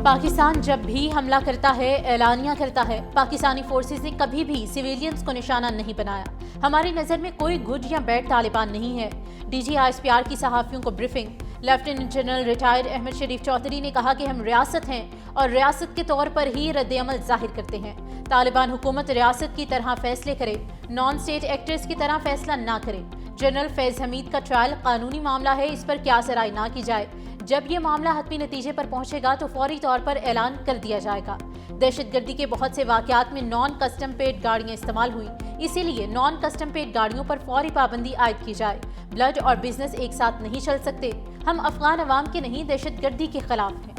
पाकिस्तान जब भी हमला करता है, ऐलानिया करता है, पाकिस्तानी फोर्सेस ने कभी भी सिविलियंस को निशाना नहीं बनाया। हमारी नज़र में कोई गुड या बैड तालिबान नहीं है। डीजी ISPR की सहाफ़ियों को briefing. Lieutenant general retired Ahmed Sharif Chaudhry ने कहा कि हम रियासत हैं और रियासत के तौर पर ही रद्द-ए-अमल जाहिर करते हैं। तालिबान हुकूमत रियासत की तरह फैसले करे, नॉन स्टेट एक्टर्स की तरह फैसला ना करे। जनरल फैज़ हमीद का ट्रायल कानूनी मामला है, इस पर क्या सराय ना की जाए। जब ये मामला हतमी नतीजे पर पहुंचेगा तो फौरी तौर पर ऐलान कर दिया जाएगा। दहशतगर्दी के बहुत से वाकयात में नॉन कस्टम पेड गाड़ियां इस्तेमाल हुई, इसीलिए नॉन कस्टम पेड गाड़ियों पर फौरी पाबंदी आयद की जाए। ब्लड और बिजनेस एक साथ नहीं चल सकते। हम अफगान अवाम के नहीं, दहशतगर्दी के खिलाफ हैं।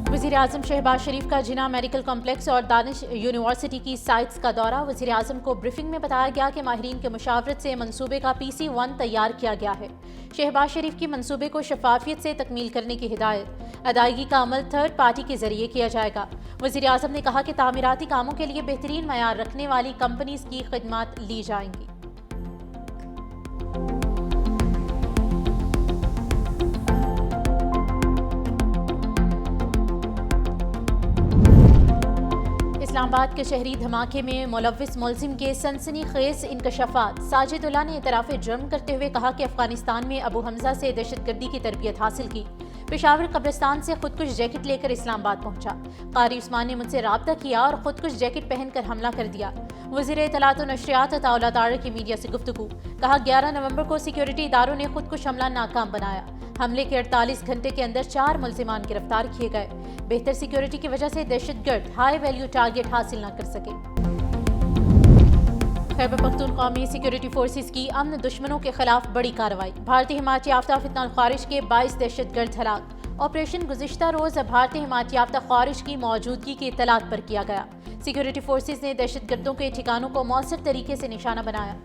वज़ीर-ए-आज़म शहबाज शरीफ का जिना मेडिकल कॉम्प्लेक्स और दानिश यूनिवर्सिटी की साइट्स का दौरा। वज़ीर-ए-आज़म को ब्रीफिंग में बताया गया कि माहिरीन के मुशावरत से मंसूबे का PC-1 तैयार किया गया है। शहबाज शरीफ की मंसूबे को शफाफियत से तकमील करने की हिदायत। अदायगी का अमल थर्ड पार्टी के जरिए किया जाएगा। वज़ीर-ए-आज़म ने कहा कि तामीराती कामों के लिए बेहतरीन मयार रखने वाली कंपनीज की खिदमत ली जाएंगी। इस्लामाबाद के शहरी धमाके में मुलव्विस मुलजिम के सनसनीखेज इंकशाफात। साजिदुल्लाह ने इतराफ़ जुर्म करते हुए कहा कि अफगानिस्तान में अबू हमजा से दहशतगर्दी की तरबियत हासिल की। पेशावर कब्रिस्तान से खुदकुश जैकेट लेकर इस्लामाबाद पहुंचा। कारी उस्मान ने मुझसे राब्ता किया और खुदकुश जैकेट पहनकर हमला कर दिया। वज़ीर इत्तलात व नशरियात अताउल्लाह तारिक की मीडिया से गुफ्तगू। कहा 11 नवंबर को सिक्योरिटी इदारों ने खुदकुश हमला नाकाम बनाया। हमले के 48 घंटे के अंदर 4 मुल्जिमान गिरफ्तार किए गए। बेहतर सिक्योरिटी की वजह से दहशतगर्द हाई वैल्यू टारगेट हासिल न कर सके। खैबर पख्तूनख्वा में सिक्योरिटी फोर्सेस की अमन दुश्मनों के खिलाफ बड़ी कार्रवाई। भारतीय हिमायत याफ्ता फितना ख्वारिज के 22 दहशतगर्द हलाक। ऑपरेशन गुज़िश्ता रोज भारतीय हिमायत याफ्ता ख्वारिज की मौजूदगी की इत्तलात पर किया गया। सिक्योरिटी फोर्सेस ने दहशतगर्दों के ठिकानों को मौसर तरीके से निशाना बनाया।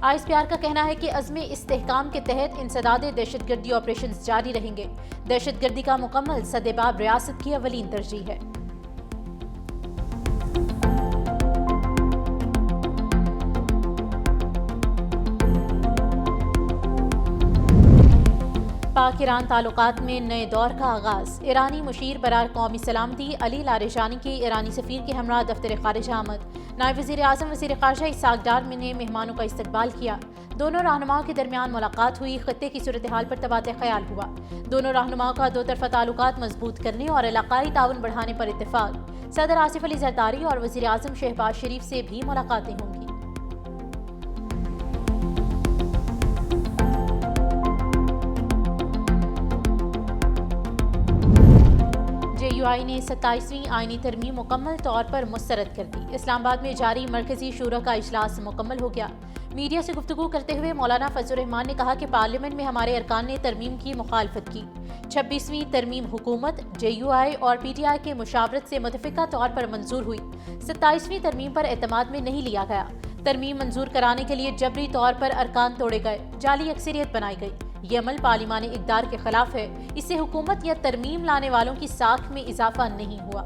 ISPR का कहना है कि अज़्म इस्तेहकाम के तहत इंसदाद दहशतगर्दी ऑपरेशन जारी रहेंगे। दहशतगर्दी का मुकम्मल सदेबाब रियासत की अवलीन तरजीह है। पाक ईरान ताल्लुकात में नए दौर का आगाज। ईरानी मुशीर बरार कौमी सलामती अली लारेजानी के ईरानी सफ़ीर के हमरा दफ्तर खारिजा आमद। नायब वज़ीर-ए-आज़म वज़ीर ख़ारिजा इसाक डार ने मेहमानों का इस्तकबाल किया। दोनों रहनुमाओं के दरमियान मुलाकात हुई। खत्ते की सूरत हाल पर तबादला ख्याल हुआ। दोनों रहनुमाओं का दो तरफ़ा ताल्लुकात मजबूत करने और इलाक़ाई ताउन बढ़ाने पर इत्तेफाक। सदर आसिफ अली ज़रदारी और वज़ीर-ए-आज़म शहबाज शरीफ से भी मुलाकातें होंगी। JUI ने 27वीं आईनी तरमीम मुकम्मल तौर पर मुस्तरद कर दी। इस्लामाबाद में जारी मरकजी शूरा का इजलास मुकम्मल हो गया। मीडिया से गुफ्तगू करते हुए मौलाना फजलुर रहमान ने कहा कि पार्लियामेंट में हमारे अरकान ने तरमीम की मुखालफत की। 26वीं तरमीम हुकूमत, JUI और PTI के मुशावरत से मुतफ़िका तौर पर मंजूर हुई। 27वीं तरमीम पर एतमाद में नहीं लिया गया। तरमीम मंजूर कराने के लिए जबरी तौर पर अरकान तोड़े गए, जाली अक्सरियत बनाई गई। ये अमल पार्लिमानी इक़दार के खिलाफ है। इससे हुकूमत या तरमीम लाने वालों की साख में इजाफा नहीं हुआ।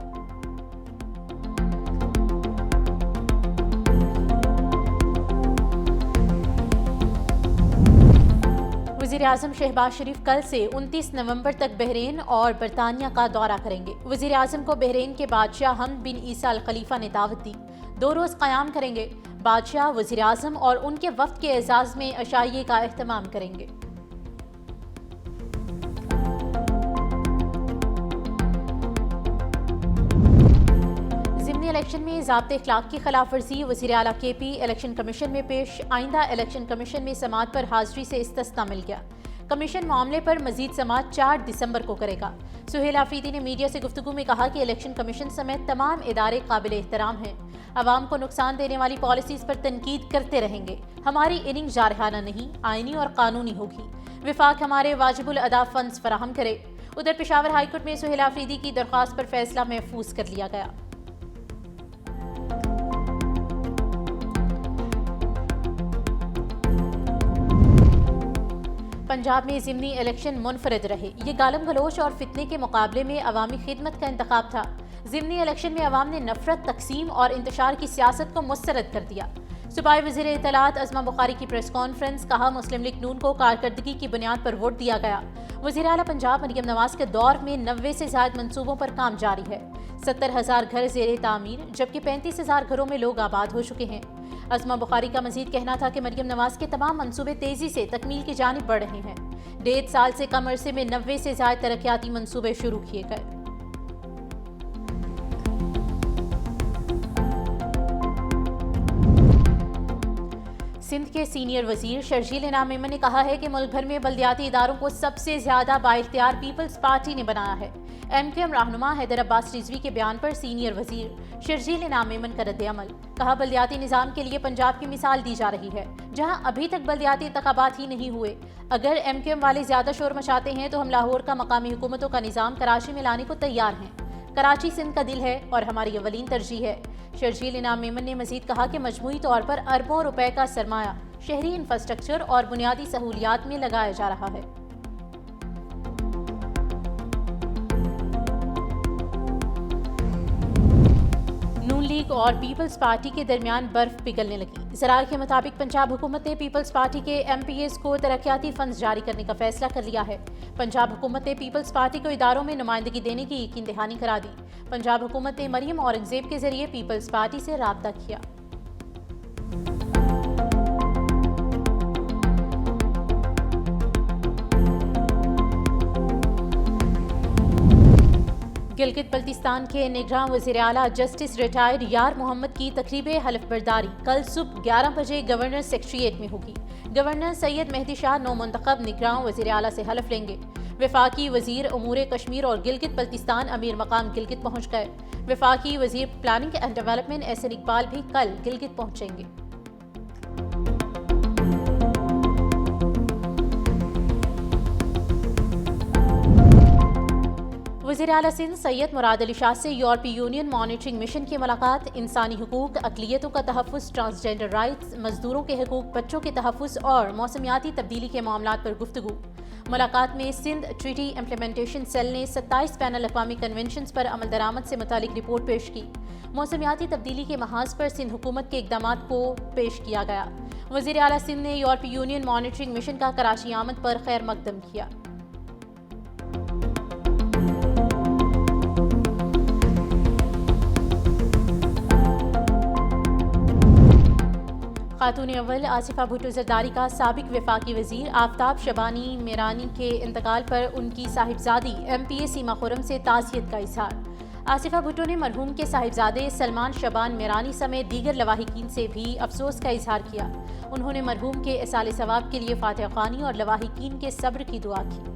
वज़ीर-ए-आज़म शहबाज शरीफ कल से 29 नवंबर तक बहरीन और बरतानिया का दौरा करेंगे। वज़ीर-ए-आज़म को बहरीन के बादशाह हमद बिन ईसा अल खलीफा ने दावत दी। 2 रोज़ क़याम करेंगे। बादशाह वज़ीर-ए-आज़म और उनके वफ़द के एजाज़ में अशाइये का एहतमाम करेंगे। इलेक्शन में ज़ाब्ते इखलाक की खिलाफ वर्जी। वज़ीर आला KP इलेक्शन कमीशन में पेश। आइंदा इलेक्शन कमीशन में समाअत पर हाजिरी से इस्तिस्ना मिल गया। कमीशन मामले पर मजीद समाअत 4 दिसंबर को करेगा। सुहेल आफरीदी ने मीडिया से गुफ्तगू में कहा कि इलेक्शन कमीशन समेत तमाम इदारे काबिल एहतराम हैं। अवाम को नुकसान देने वाली पॉलिसीज पर तनकीद करते रहेंगे। हमारी इनिंग जारहाना नहीं, आइनी और कानूनी होगी। विफाक हमारे वाजिबुल अदा फंड्स फराहम करे। उधर पेशावर हाईकोर्ट में सुहेल आफरीदी की दरख्वास्त पर फैसला महफूज कर लिया गया। पंजाब में ज़िमनी इलेक्शन मुनफरद रहे। ये गालम गलोच और फितने के मुकाबले में अवामी खिदमत का इंतखाब था। ज़िमनी इलेक्शन में अवाम ने नफरत, तकसीम और इंतशार की सियासत को मुस्तरद कर दिया। सूबाई वज़ीर इत्तलात अज़मा बुखारी की प्रेस कॉन्फ्रेंस, कहा मुस्लिम लीग नून को कारकर्दगी की बुनियाद पर वोट दिया गया। वज़ीर आला पंजाब मरियम नवाज के दौर में 90 से ज़ायद मंसूबों पर काम जारी है। 70,000 घर ज़ेरे तामीर, जबकि 35,000 घरों में लोग आबाद हो चुके हैं। अज़मा बुखारी का मजीद कहना था कि मरियम नवाज के तमाम मंसूबे तेजी से तकमील की जानिब बढ़ रहे हैं। 1.5 साल से कम अरसे में 90 से ज़ायद तरक्याती मंसूबे शुरू किए गए। सिंध के सीनियर वजीर शर्जील इनाम मेमन ने कहा है कि मुल्क भर में बल्दियाती इदारों को सबसे ज्यादा बाइख्तियार पीपल्स पार्टी ने बनाया है। MKM रहनुमा हैदर अब्बास रिजवी के बयान पर सीनियर वजीर शर्जील इनाम मेमन का रद्द-ए-अमल, कहा बल्दियाती निज़ाम के लिए पंजाब की मिसाल दी जा रही है, जहां अभी तक बल्दियाती इंतखाबात ही नहीं हुए। अगर MKM वाले ज्यादा शोर मचाते हैं तो हम लाहौर का मकामी हुकूमतों का निज़ाम कराची में लाने को तैयार हैं। कराची सिंध का दिल है और हमारी अवलीन तरजीह है। शर्जील इनाम मेमन ने मजीद कहा कि मजमूई तौर पर अरबों रुपए का सरमाया शहरी इंफ्रास्ट्रक्चर और बुनियादी सहूलियात में लगाया जा रहा है। नून लीग और पीपल्स पार्टी के दरमियान बर्फ पिघलने लगी। ज़राए के मुताबिक पंजाब हुकूमत ने पीपल्स पार्टी के MPAs को तरक्याती फंड्स जारी करने का फैसला कर लिया है। पंजाब हुकूमत ने पीपल्स पार्टी को इदारों में नुमाइंदगी देने की यकीन दहानी करा दी। पंजाब हुकूमत ने मरियम औरंगजेब के जरिए पीपल्स पार्टी से राब्ता किया। गिलगित बल्तिस्तान के निगरान वज़ीर आला जस्टिस रिटायर्ड यार मोहम्मद की तकरीब हलफ बर्दारी कल सुबह 11 बजे गवर्नर सेक्रेटेरिएट में होगी। गवर्नर सैयद मेहदी शाह नौमुंतखब निगरान वज़ीर आला से हलफ लेंगे। वफाकी वज़ीर उमूर कश्मीर और गिलगित बल्तिस्तान अमीर मकाम गिलगित पहुँच गए। वफाकी वज़ीर planning and development Ahsan Iqbal भी कल गिलगित पहुँचेंगे। वज़ीर आला सिंध सैयद मुराद अली शाह से यूरोपीय यूनियन मॉनिटरिंग मिशन की मुलाकात, इंसानी हुकूक, अक़लियतों का तहफ़्फ़ुज़, ट्रांसजेंडर राइट्स, मजदूरों के हकूक, बच्चों के तहफ़्फ़ुज़ और मौसमियाती तब्दीली के मामलात पर गुफ्तगू। मुलाकात में सिंध ट्रीटी इम्प्लीमेंटेशन सेल ने 27 बैनुल अक़वामी कन्वेंशंस पर अमल दरामद से मुतालिक रिपोर्ट पेश की। मौसमियाती तब्दीली के महाज पर सिंध हुकूमत के इक़दामात को पेश किया गया। वज़ीर आला सिंध ने यूरोपीय यूनियन मॉनिटरिंग मिशन का कराची आमद पर खैर मकदम किया। खातून अव्वल आसिफा भुट्टो जरदारी का साबिक वफाकी वजीर आफ्ताब शबानी मीरानी के इंतकाल पर उनकी साहिबजादी MPA सीमा खुरम से ताज़ियत का इजहार। आसिफा भुट्टो ने मरहूम के साहिबजादे सलमान शबान मीरानी समेत दीगर लवाहिकीन से भी अफसोस का इजहार किया। उन्होंने मरहूम के इसाले सवाब के लिए फातिहा ख़्वानी और लवाहिकीन के सब्र की दुआ की।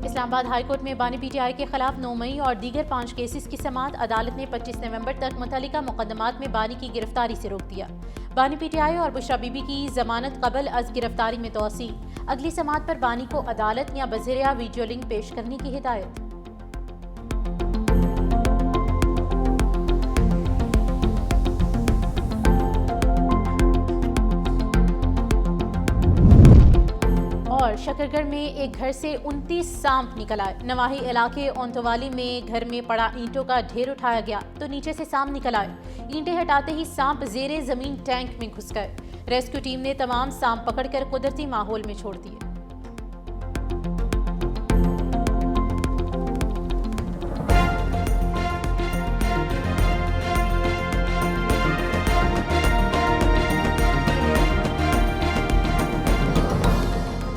इस्लामाबाद हाईकोर्ट में बानी PTI के खिलाफ 9 मई और दीगर 5 केसेस की समाअत अदालत ने 25 नवंबर तक मुतल्लिका मुकदमात में बानी की गिरफ्तारी से रोक दिया। बानी PTI और बुशरा बीबी की जमानत कबल अज गिरफ्तारी में तोसी। अगली समाअत पर बानी को अदालत या बज़रिया वीडियो लिंक पेश करने की हिदायत। और शकरगढ़ में एक घर से 29 सांप निकल आए। नवाही इलाके ओंतवाली में घर में पड़ा ईंटों का ढेर उठाया गया तो नीचे से सांप निकल आए। ईंटें हटाते ही सांप ज़ेरे ज़मीन टैंक में घुस गए। रेस्क्यू टीम ने तमाम सांप पकड़कर कुदरती माहौल में छोड़ दिए।